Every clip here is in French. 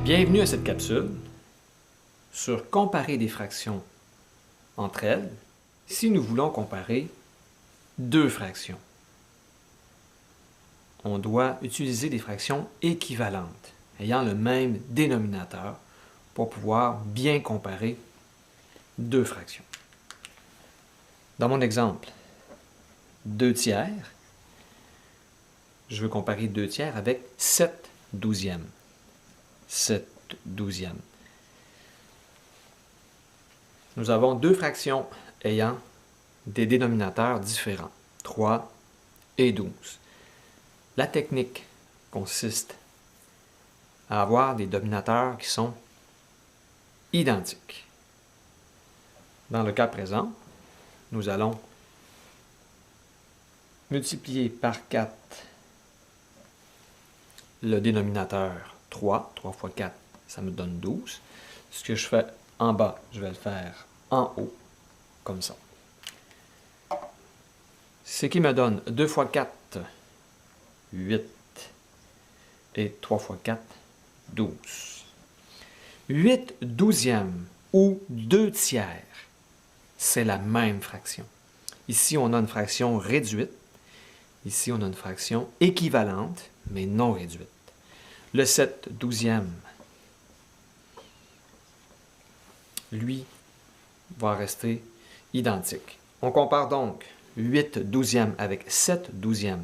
Bienvenue à cette capsule sur comparer des fractions entre elles si nous voulons comparer deux fractions. On doit utiliser des fractions équivalentes, ayant le même dénominateur pour pouvoir bien comparer deux fractions. Dans mon exemple, 2 tiers, je veux comparer 2 tiers avec 7 douzièmes. 7 douzièmes. Nous avons deux fractions ayant des dénominateurs différents, 3 et 12. La technique consiste à avoir des dénominateurs qui sont identiques. Dans le cas présent, nous allons multiplier par 4 le dénominateur 3. 3 fois 4, ça me donne 12. Ce que je fais en bas, je vais le faire en haut, comme ça. Ce qui me donne 2 fois 4, 8. Et 3 fois 4, 12. 8 douzièmes ou 2 tiers, c'est la même fraction. Ici, on a une fraction réduite. Ici, on a une fraction équivalente, mais non réduite. Le 7 douzième, lui, va rester identique. On compare donc 8 douzièmes avec 7 douzièmes.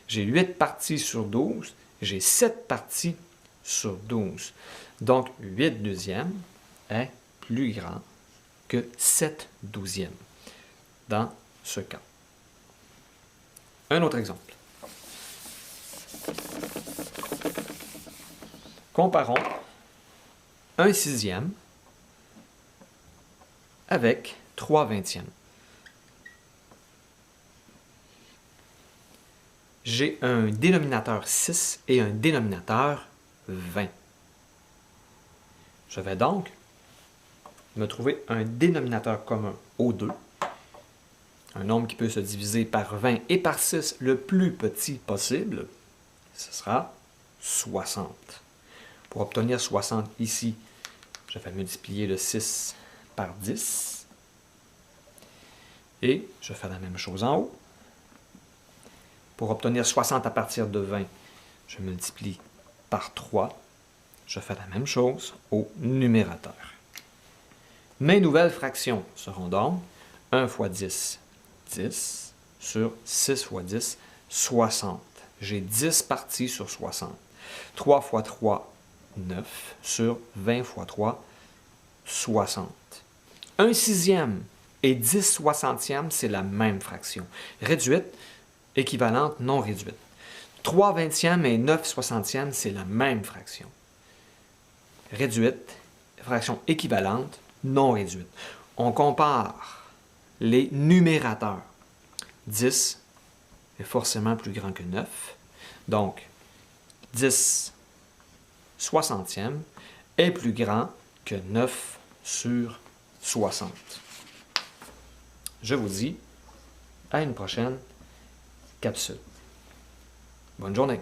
J'ai 8 parties sur 12, j'ai 7 parties sur 12. Donc, 8 douzièmes est plus grand que 7 douzièmes dans ce cas. Un autre exemple. Comparons 1 sixième avec 3 vingtièmes. J'ai un dénominateur 6 et un dénominateur 20. Je vais donc me trouver un dénominateur commun aux deux. Un nombre qui peut se diviser par 20 et par 6 le plus petit possible, ce sera 60. Pour obtenir 60 ici, je vais multiplier le 6 par 10. Et je fais la même chose en haut. Pour obtenir 60 à partir de 20, je multiplie par 3. Je fais la même chose au numérateur. Mes nouvelles fractions seront donc 1 fois 10, 10, sur 6 fois 10, 60. J'ai 10 parties sur 60. 3 fois 3, 9, sur 20 fois 3, 60. 1 sixième et 10 soixantièmes, c'est la même fraction. Réduite, équivalente, non réduite. 3 vingtièmes et 9 soixantièmes, c'est la même fraction. Réduite, fraction équivalente, non réduite. On compare les numérateurs. 10 est forcément plus grand que 9. Donc, 10 soixantièmes est plus grand que 9 sur 60. Je vous dis à une prochaine capsule. Bonne journée!